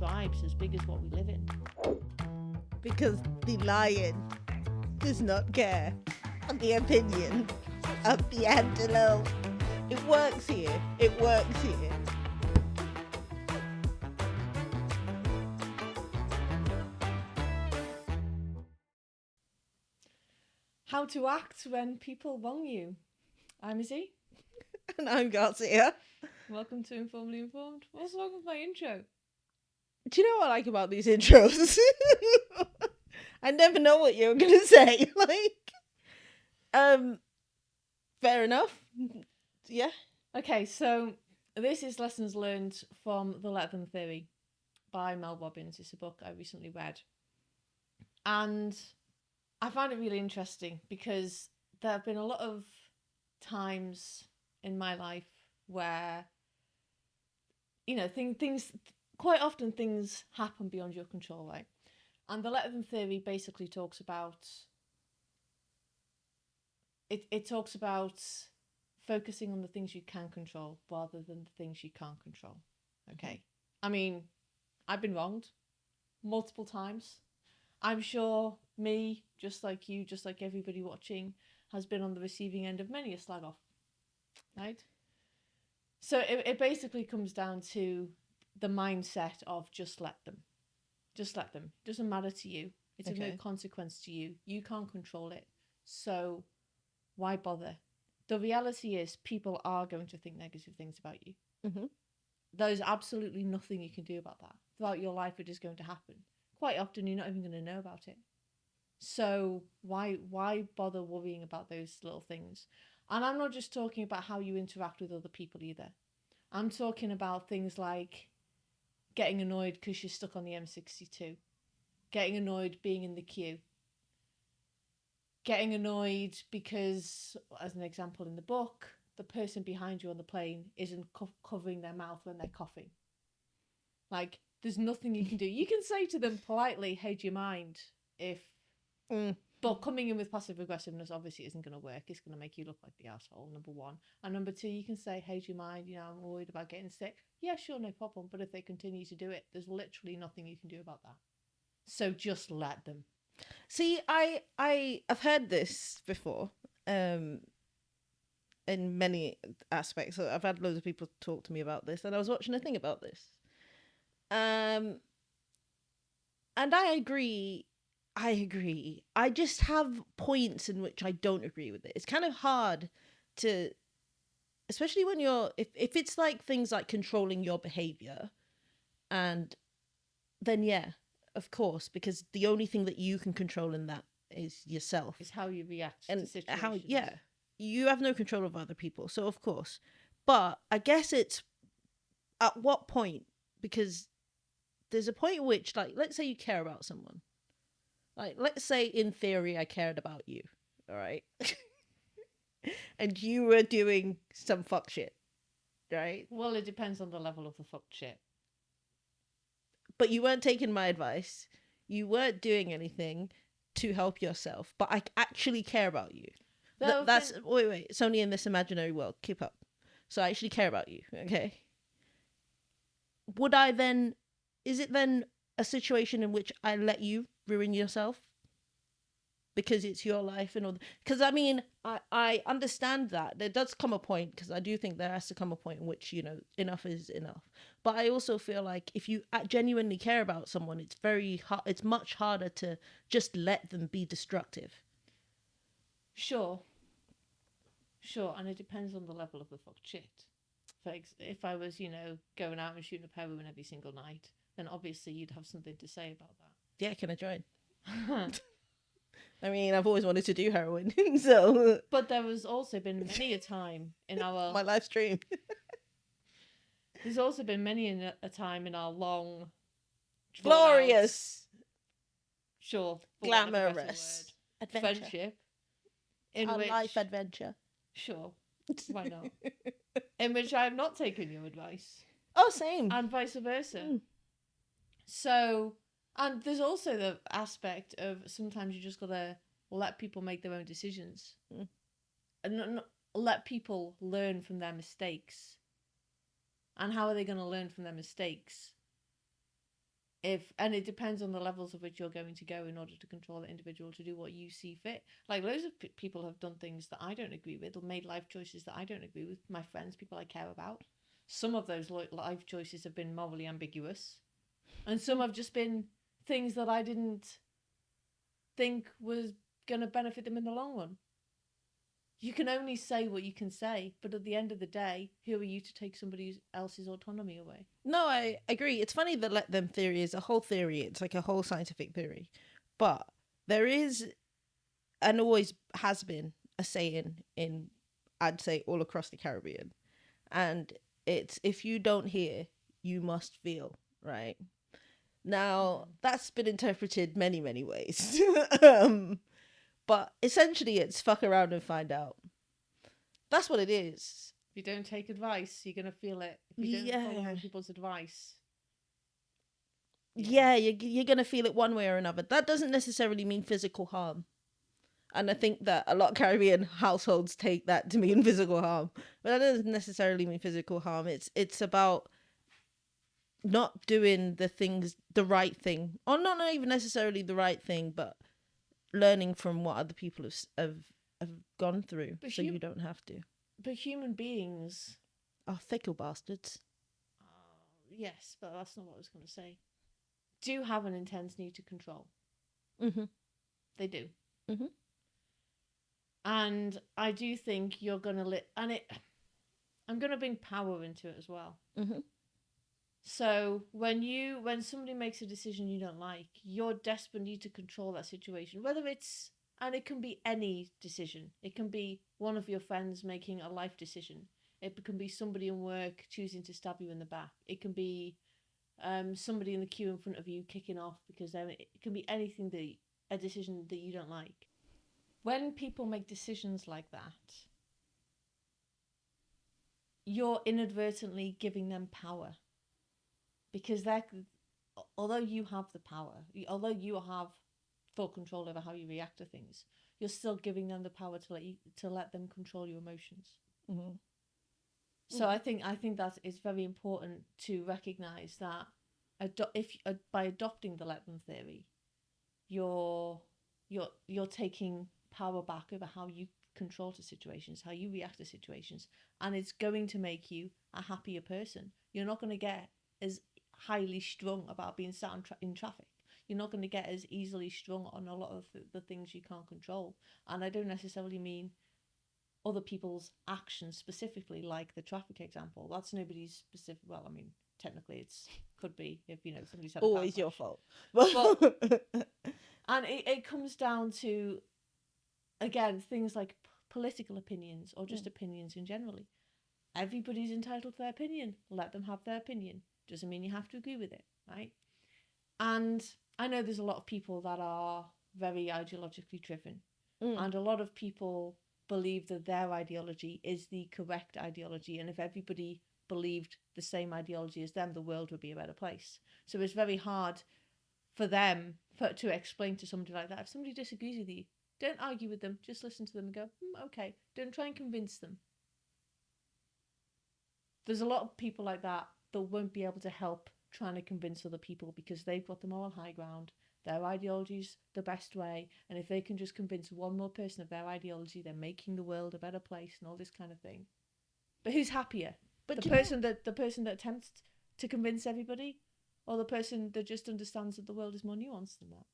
tribe's as big as what we live in. Because the lion does not care on the opinion of the antelope. It works here. It works here. How to act when people wrong you. I'm Izzy. And I'm Garcia. Welcome to Informally Informed. What's wrong with my intro? Do you know what I like about these intros? I never know what you're going to say. Fair enough. Yeah. Okay, so this is Lessons Learned from the Let Them Theory by Mel Robbins. It's a book I recently read. And I find it really interesting because there have been a lot of times in my life where, you know, things quite often things happen beyond your control, right? And the Let Them Theory basically talks about it talks about focusing on the things you can control rather than the things you can't control. Okay. I mean, I've been wronged multiple times. I'm sure me, just like you, just like everybody watching, has been on the receiving end of many a slag off. Right? So it basically comes down to the mindset of just let them. Just let them. Doesn't matter to you. It's of no consequence to you. You can't control it. So why bother? The reality is people are going to think negative things about you. Mm-hmm. There's absolutely nothing you can do about that. Throughout your life, it is going to happen. Quite often, you're not even going to know about it. So why bother worrying about those little things? And I'm not just talking about how you interact with other people either. I'm talking about things like getting annoyed because you're stuck on the M62, getting annoyed being in the queue, getting annoyed because, as an example in the book, the person behind you on the plane isn't covering their mouth when they're coughing. Like, there's nothing you can do. You can say to them politely, hey, do you mind if... But coming in with passive aggressiveness obviously isn't going to work. It's going to make you look like the asshole, number one. And number two, you can say, hey, do you mind? You know, I'm worried about getting sick. Yeah, sure, no problem. But if they continue to do it, there's literally nothing you can do about that. So just let them. See, I've heard this before, in many aspects. I've had loads of people talk to me about this, and I was watching a thing about this. And I agree. I just have points in which I don't agree with it. It's kind of hard to, especially when you're, if it's like things like controlling your behavior, and then yeah, of course, because the only thing that you can control in that is yourself. It's how you react and to situations. how, yeah, you have no control of other people, so of course. But I guess it's at what point, because there's a point at which, like, let's say you care about someone. Like, let's say in theory I cared about you, all right? And you were doing some fuck shit, right? Well, it depends on the level of the fucked shit. But you weren't taking my advice. You weren't doing anything to help yourself. But I actually care about you. Wait. It's only in this imaginary world. Keep up. So I actually care about you, okay? Would I then... Is it then a situation in which I let you ruin yourself? Because it's your life and all... Because, I mean, I understand that. There does come a point, because I do think there has to come a point in which, you know, enough is enough. But I also feel like if you genuinely care about someone, it's very hard. It's much harder to just let them be destructive. Sure, and it depends on the level of the fucked shit. If I was, you know, going out and shooting up heroin every single night, then obviously you'd have something to say about that. Yeah, can I join? I mean, I've always wanted to do heroin, so... But there has also been many a time in our... My live stream. There's also been many a time in our long... Glorious! Sure. Glamorous. Adventure. Friendship. Life adventure. Sure. Why not? In which I have not taken your advice. Oh, same. And vice versa. So... And there's also the aspect of sometimes you just gotta let people make their own decisions. And not let people learn from their mistakes. And how are they going to learn from their mistakes? And it depends on the levels of which you're going to go in order to control the individual to do what you see fit. Like loads of people have done things that I don't agree with, or made life choices that I don't agree with. My friends, people I care about. Some of those life choices have been morally ambiguous, and some have just been things that I didn't think was going to benefit them in the long run. You can only say what you can say, but at the end of the day, who are you to take somebody else's autonomy away? No, I agree. It's funny that let them theory is a whole theory. It's like a whole scientific theory. But there is, and always has been, a saying in, I'd say, all across the Caribbean. And it's, if you don't hear, you must feel, right? Now, that's been interpreted many, many ways. But essentially, it's fuck around and find out. That's what it is. If you don't take advice, you're going to feel it. If you don't follow other people's advice. Yeah, you're going to feel it one way or another. That doesn't necessarily mean physical harm. And I think that a lot of Caribbean households take that to mean physical harm. But that doesn't necessarily mean physical harm. It's about not doing the right thing. Or not even necessarily the right thing, but learning from what other people have gone through, so you don't have to. But human beings are fickle bastards. Yes, but that's not what I was going to say. Do have an intense need to control. Mm-hmm. They do. Mm-hmm. And I do think you're going to I'm going to bring power into it as well. Mm-hmm. So when somebody makes a decision you don't like, you're desperate need to control that situation. Whether it's, and it can be any decision. It can be one of your friends making a life decision. It can be somebody in work choosing to stab you in the back. It can be somebody in the queue in front of you kicking off because it can be anything a decision that you don't like. When people make decisions like that, you're inadvertently giving them power. Because although you have the power, although you have full control over how you react to things, you're still giving them the power to let them control your emotions. Mm-hmm. So I think that it's very important to recognise that by adopting the let them theory, you're taking power back over how you control to situations, how you react to situations, and it's going to make you a happier person. You're not going to get as highly strung about being sat in traffic. You're not going to get as easily strung on a lot of the things you can't control. And I don't necessarily mean other people's actions specifically, like the traffic example. That's nobody's specific. Well, I mean, technically, it's could be if somebody's had always your fault. But and it comes down to, again, things like political opinions or just opinions in generally. Everybody's entitled to their opinion. Let them have their opinion. Doesn't mean you have to agree with it, right? And I know there's a lot of people that are very ideologically driven. And a lot of people believe that their ideology is the correct ideology. And if everybody believed the same ideology as them, the world would be a better place. So it's very hard for them to explain to somebody like that. If somebody disagrees with you, don't argue with them. Just listen to them and go, okay. Don't try and convince them. There's a lot of people like that won't be able to help trying to convince other people because they've got the moral high ground. Their ideology's the best way, and if they can just convince one more person of their ideology, they're making the world a better place and all this kind of thing. But who's happier? But the person that attempts to convince everybody, or the person that just understands that the world is more nuanced than that?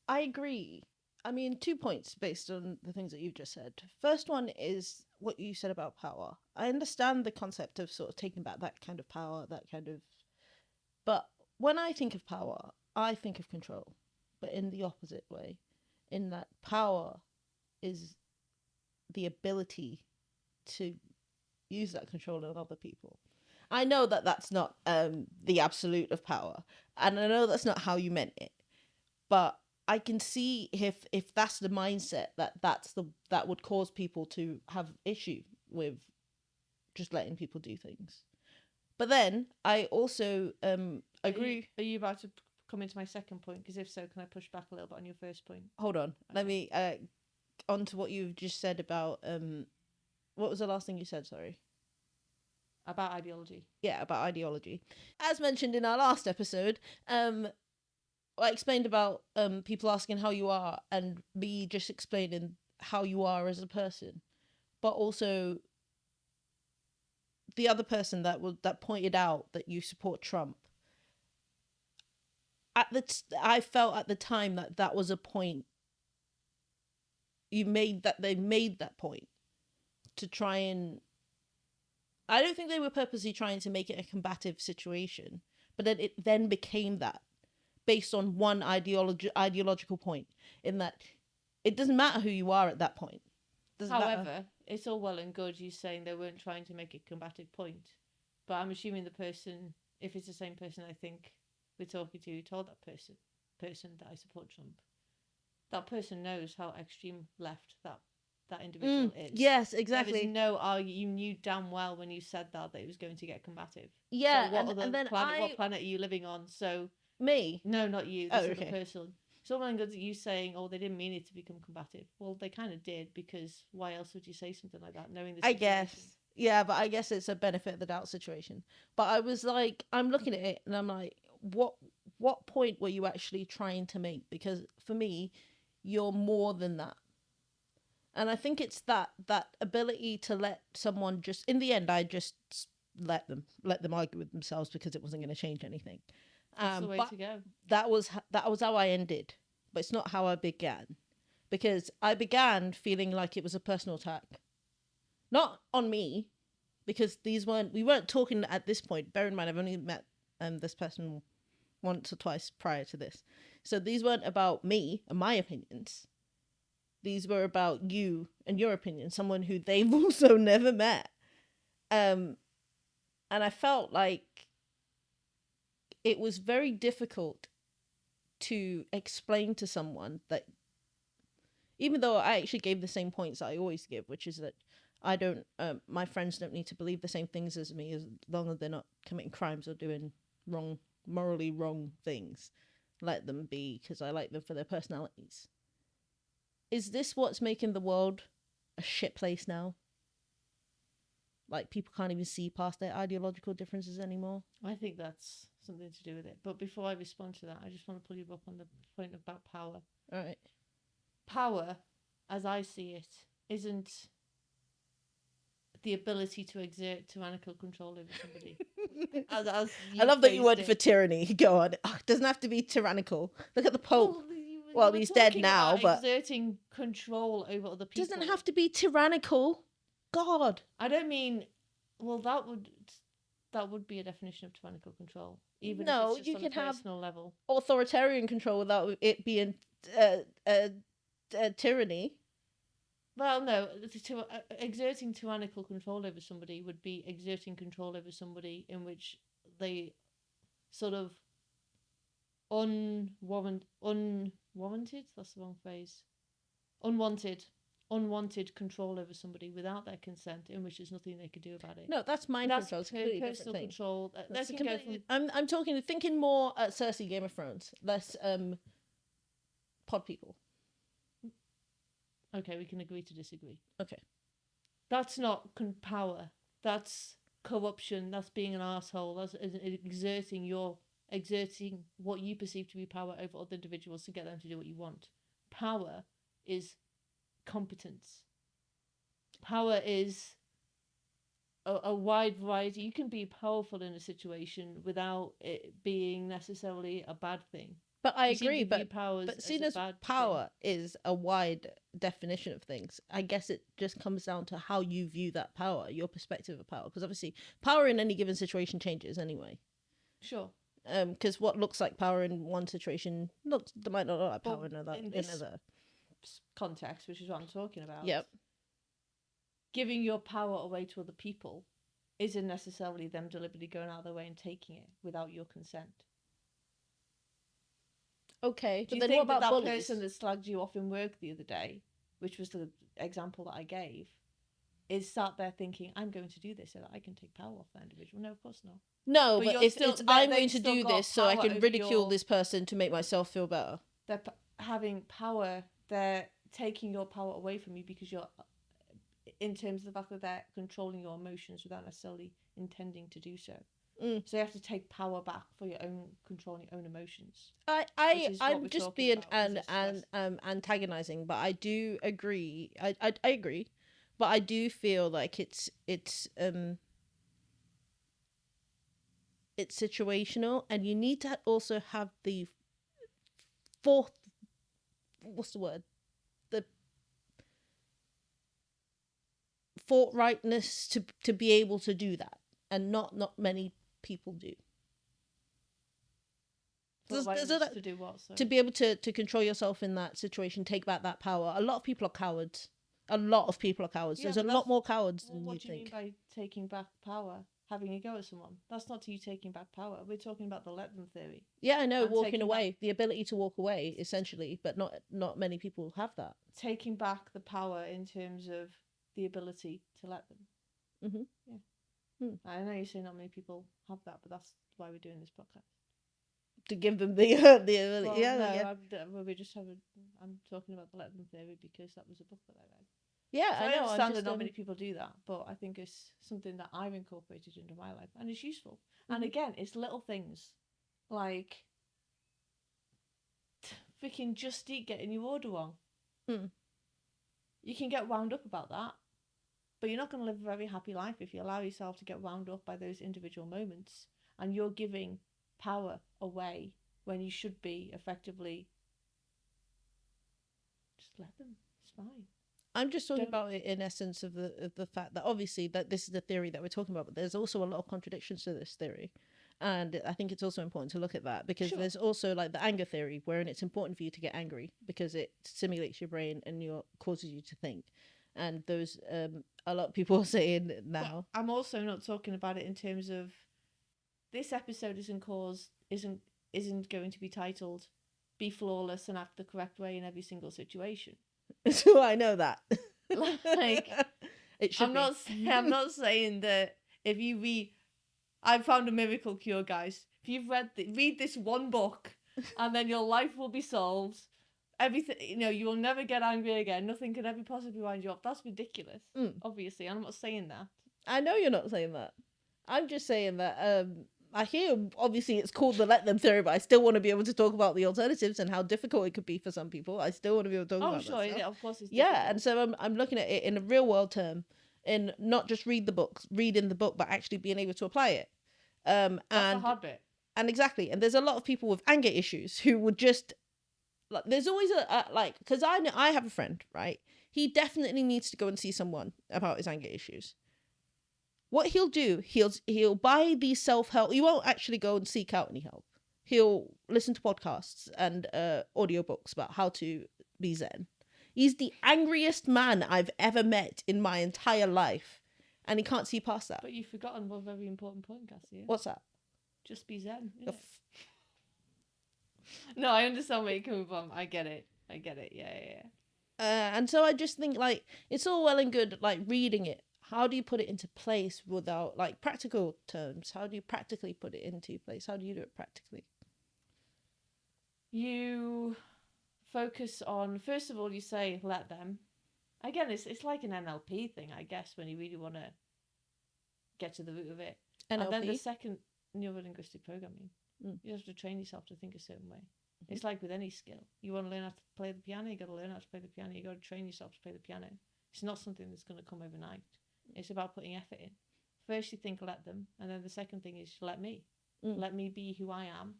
I agree. I mean, 2 points based on the things that you've just said. First one is what you said about power. I understand the concept of sort of taking back that kind of power, but when I think of power, I think of control, but in the opposite way, in that power is the ability to use that control on other people. I know that that's not the absolute of power, and I know that's not how you meant it, but I can see if that's the mindset that would cause people to have issue with just letting people do things. But then I also agree. Are you about to come into my second point? Because if so, can I push back a little bit on your first point? Hold on. Okay. Let me on to what you've just said about what was the last thing you said? Sorry. About ideology. Yeah, about ideology. As mentioned in our last episode, I explained about people asking how you are and me just explaining how you are as a person, but also the other person that pointed out that you support Trump. I felt at the time that was a point they made that point to try and. I don't think they were purposely trying to make it a combative situation, but then it then became that based on one ideological point, in that it doesn't matter who you are at that point. However, it's all well and good you saying they weren't trying to make a combative point, but I'm assuming the person, if it's the same person I think we're talking to, who told that person that I support Trump, that person knows how extreme left that individual is. Yes, exactly. There was you knew damn well when you said that it was going to get combative. Yeah, so what planet are you living on? So me? No, not you. This okay. other person. It's all well and good that you saying, "Oh, they didn't mean it to become combative." Well, they kind of did, because why else would you say something like that, knowing the situation? I guess. Yeah, but I guess it's a benefit of the doubt situation. But I was like, I'm looking at it and I'm like, what point were you actually trying to make? Because for me, you're more than that. And I think it's that ability to let someone just, in the end, I just let them argue with themselves because it wasn't going to change anything. That's the way to go. That was how I ended, but it's not how I began, because I began feeling like it was a personal attack, not on me, because we weren't talking at this point. Bear in mind, I've only met this person once or twice prior to this, so these weren't about me and my opinions. These were about you and your opinion, someone who they've also never met. And I felt like it was very difficult to explain to someone that, even though I actually gave the same points that I always give, which is that I don't, my friends don't need to believe the same things as me, as long as they're not committing crimes or doing morally wrong things. Let them be, because I like them for their personalities. Is this what's making the world a shit place now? Like, people can't even see past their ideological differences anymore? I think that's something to do with it. But before I respond to that, I just want to pull you up on the point about power. All right. Power, as I see it, isn't the ability to exert tyrannical control over somebody. as I love that you went for tyranny. Go on. Oh, it doesn't have to be tyrannical. Look at the Pope. Well, he's dead now, but exerting control over other people doesn't have to be tyrannical. God, I don't mean. Well, that would be a definition of tyrannical control. Even no, if it's just you on can a personal level. Authoritarian control without it being tyranny. Well, no, exerting tyrannical control over somebody would be exerting control over somebody in which they sort of unwarranted, that's the wrong phrase, unwanted control over somebody without their consent, in which there's nothing they could do about it. No, that's mind control. It's completely personal different control. I'm thinking more at Cersei, Game of Thrones, less pod people. Okay, we can agree to disagree. Okay. That's not power. That's corruption. That's being an arsehole. That's exerting what you perceive to be power over other individuals to get them to do what you want. Power is competence. Power is a wide variety. You can be powerful in a situation without it being necessarily a bad thing. But I agree, but seeing as power is a wide definition of things, I guess it just comes down to how you view that power, your perspective of power. Because obviously, power in any given situation changes anyway. Sure. Because what looks like power in one situation might not look like power in another context, which is what I'm talking about. Yep. Giving your power away to other people isn't necessarily them deliberately going out of their way and taking it without your consent. Okay, but then what about that person that slagged you off in work the other day, which was the example that I gave, is sat there thinking, I'm going to do this so that I can take power off that individual? No, of course not. No, but if I'm going to do this so I can ridicule this person to make myself feel better. They're having power. They're taking your power away from you because you're, in terms of the fact that they're controlling your emotions without necessarily intending to do so. Mm. So you have to take power back for your own controlling your own emotions. I'm just being antagonizing, but I do agree. I agree, but I do feel like it's situational, and you need to also have the fourth, what's the word, the forthrightness to be able to do that, and not many people do. To do what? So? To be able to control yourself in that situation, take back that power. A lot of people are cowards. A lot of people are cowards. Yeah, There's a lot more cowards than what you do think. you mean by taking back power? Having a go at someone? That's not you taking back power. We're talking about the let them theory. Yeah, I know, walking away, the ability to walk away, essentially, but not many people have that. Taking back the power in terms of the ability to let them. Mm-hmm. Yeah. I know you say not many people have that, but that's why we're doing this podcast. To give them the ability. Well, yeah, no, yeah. we just have I'm talking about the let them theory because that was a book that I read. Yeah, So I know. I understand that not many people do that, but I think it's something that I've incorporated into my life, and it's useful. Mm-hmm. And again, it's little things like freaking Just Eat getting your order wrong. You can get wound up about that, but you're not going to live a very happy life if you allow yourself to get wound up by those individual moments, and you're giving power away when you should be effectively just let them. It's fine. I'm just talking about it in essence of the fact that obviously that this is the theory that we're talking about, but there's also a lot of contradictions to this theory. And I think it's also important to look at that because there's also like the anger theory, wherein it's important for you to get angry because it stimulates your brain and causes you to think. And those a lot of people are saying now. But I'm also not talking about it in terms of this episode isn't going to be titled "Be Flawless and Act the Correct Way in Every Single Situation." So I know that. Like it should. I'm not saying that if you read, I found a miracle cure, guys. If you've read this one book, and then your life will be solved. Everything, you will never get angry again. Nothing could ever possibly wind you up. That's ridiculous. Obviously, I'm not saying that. I know you're not saying that. I'm just saying that I hear obviously it's called the let them theory, but I still want to be able to talk about the alternatives and how difficult it could be for some people. I still want to be able to talk about that. Oh, sure, yeah, of course it's difficult. Yeah, and so I'm looking at it in a real world term, in not just reading the book, but actually being able to apply it. That's the hard bit. And exactly, and there's a lot of people with anger issues who would just like. There's always because I have a friend, right? He definitely needs to go and see someone about his anger issues. What he'll do, he'll buy these self-help. He won't actually go and seek out any help. He'll listen to podcasts and audiobooks about how to be zen. He's the angriest man I've ever met in my entire life, and he can't see past that. But you've forgotten one very important point, Cassie. What's that? Just be zen. No, I understand where you're coming from. I get it. Yeah. And so I just think like it's all well and good like reading it. How do you put it into place without like practical terms? How do you practically put it into place? How do you do it practically? You focus on, first of all, you say let them. Again, it's like an NLP thing, I guess, when you really want to get to the root of it. NLP? And then the second, neurolinguistic programming. You have to train yourself to think a certain way. Mm-hmm. It's like with any skill. You want to learn how to play the piano, you got to learn how to play the piano. You got to train yourself to play the piano. It's not something that's going to come overnight. It's about putting effort in. First you think let them, and then the second thing is let me. Let me be who I am.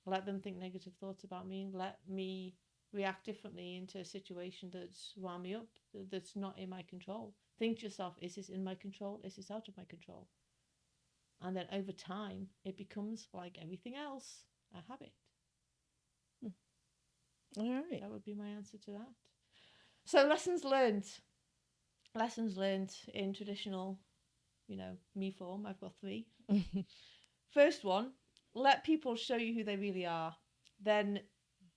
Let them think negative thoughts about me. Let me react differently into a situation that's wound me up, that's not in my control. Think to yourself, is this in my control? Is this out of my control? And then over time, it becomes like everything else, a habit. All right. That would be my answer to that. So lessons learned. Lessons learned in traditional, me form. I've got 3. First one, let people show you who they really are. Then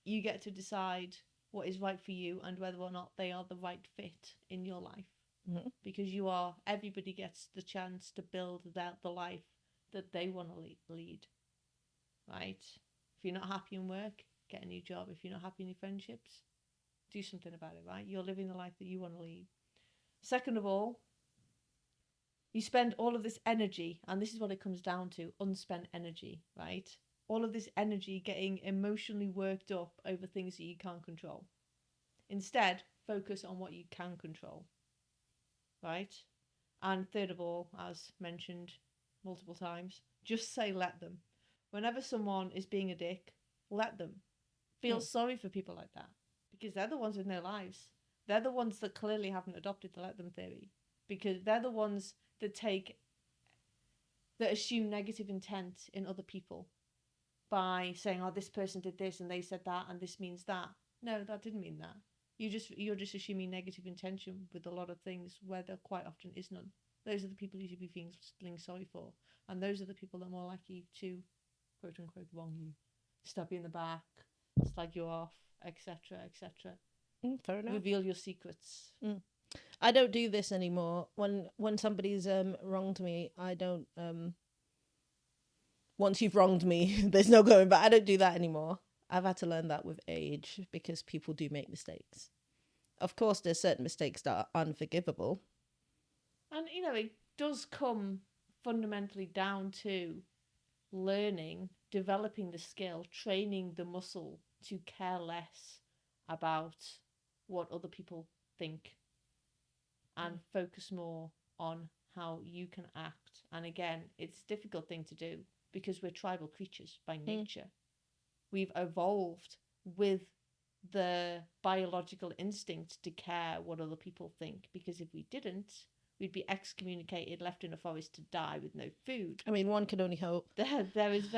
you get to decide what is right for you and whether or not they are the right fit in your life. Mm-hmm. Because everybody gets the chance to build the life that they want to lead. Right? If you're not happy in work, get a new job. If you're not happy in your friendships, do something about it, right? You're living the life that you want to lead. Second of all, You spend all of this energy, and this is what it comes down to, unspent energy, right? All of this energy getting emotionally worked up over things that you can't control. Instead, focus on what you can control, right? And third of all, as mentioned multiple times, just say let them. Whenever someone is being a dick, let them. Feel sorry for people like that, because they're the ones with no lives. They're the ones that clearly haven't adopted the let them theory, because they're the ones that assume negative intent in other people by saying, oh, this person did this and they said that and this means that. No, that didn't mean that. You're just assuming negative intention with a lot of things where there quite often is none. Those are the people you should be feeling sorry for, and those are the people that are more likely to, quote unquote, wrong you, stab you in the back, slag you off, etc., etc. Fair enough. Reveal your secrets. I don't do this anymore. When somebody's wronged me, I don't. Once you've wronged me, there's no going back. I don't do that anymore. I've had to learn that with age, because people do make mistakes. Of course, there's certain mistakes that are unforgivable. And, it does come fundamentally down to learning, developing the skill, training the muscle to care less about what other people think and focus more on how you can act. And again, it's a difficult thing to do because we're tribal creatures by nature. We've evolved with the biological instinct to care what other people think, because if we didn't, we'd be excommunicated, left in a forest to die with no food. I mean, one can only hope. There is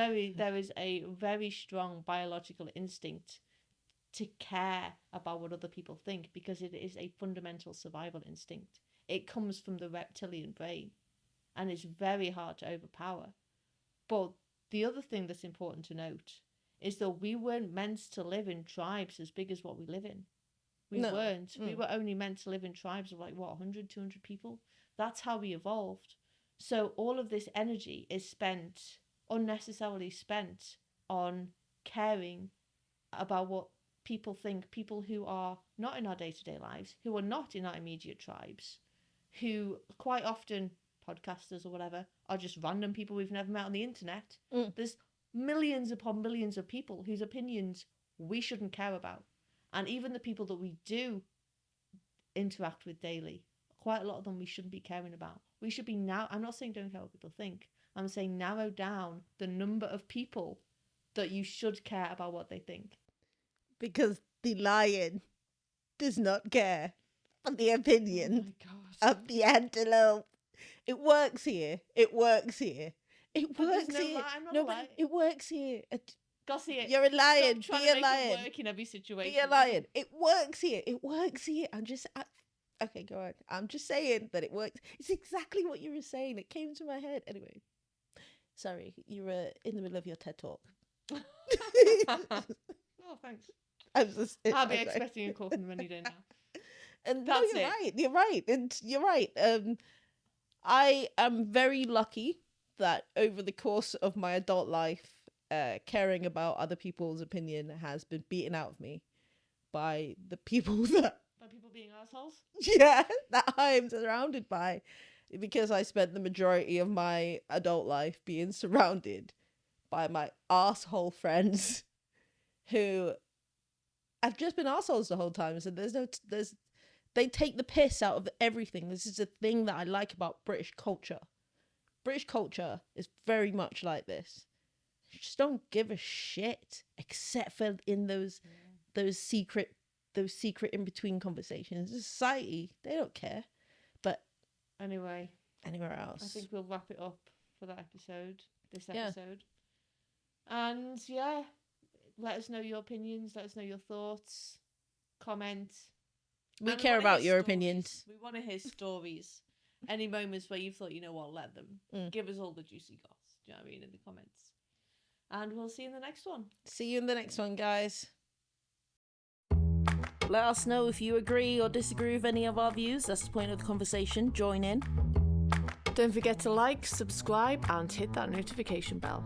a very strong biological instinct to care about what other people think, because it is a fundamental survival instinct. It comes from the reptilian brain, and it's very hard to overpower. But the other thing that's important to note is that we weren't meant to live in tribes as big as what we live in. We weren't. We were only meant to live in tribes of 100, 200 people. That's how we evolved. So all of this energy is unnecessarily spent on caring about what people think, people who are not in our day-to-day lives, who are not in our immediate tribes, who quite often, podcasters or whatever, are just random people we've never met on the internet. There's millions upon millions of people whose opinions we shouldn't care about. And even the people that we do interact with daily, quite a lot of them we shouldn't be caring about. We should be I'm not saying don't care what people think. I'm saying narrow down the number of people that you should care about what they think. Because the lion does not care for the opinion of the antelope. It works here. It works here. It works here. It works here. Go see it. You're a lion. Stop Be a lion. It work in every situation. Be a lion. It works here. It works here. Okay, go on. I'm just saying that it works. It's exactly what you were saying. It came to my head. Anyway, sorry, you were in the middle of your TED talk. Oh, thanks. I'll be expecting a call from them any day now. And that's right. You're right. And you're right. I am very lucky that over the course of my adult life, caring about other people's opinion has been beaten out of me by the people that... By people being assholes? Yeah, that I'm surrounded by. Because I spent the majority of my adult life being surrounded by my asshole friends who have just been assholes the whole time. So they take the piss out of everything. This is a thing that I like about British culture. British culture is very much like this. You just don't give a shit, except for in those secret in between conversations. Society, they don't care. But anyway, anywhere else, I think we'll wrap it up for this episode. And yeah, let us know your opinions. Let us know your thoughts. Comment. We care about your opinions. We want to hear stories. Any moments where you thought, you know what, let them. Give us all the juicy goss. Do you know what I mean? In the comments. And we'll see you in the next one. See you in the next one, guys. Let us know if you agree or disagree with any of our views. That's the point of the conversation. Join in. Don't forget to like, subscribe, and hit that notification bell.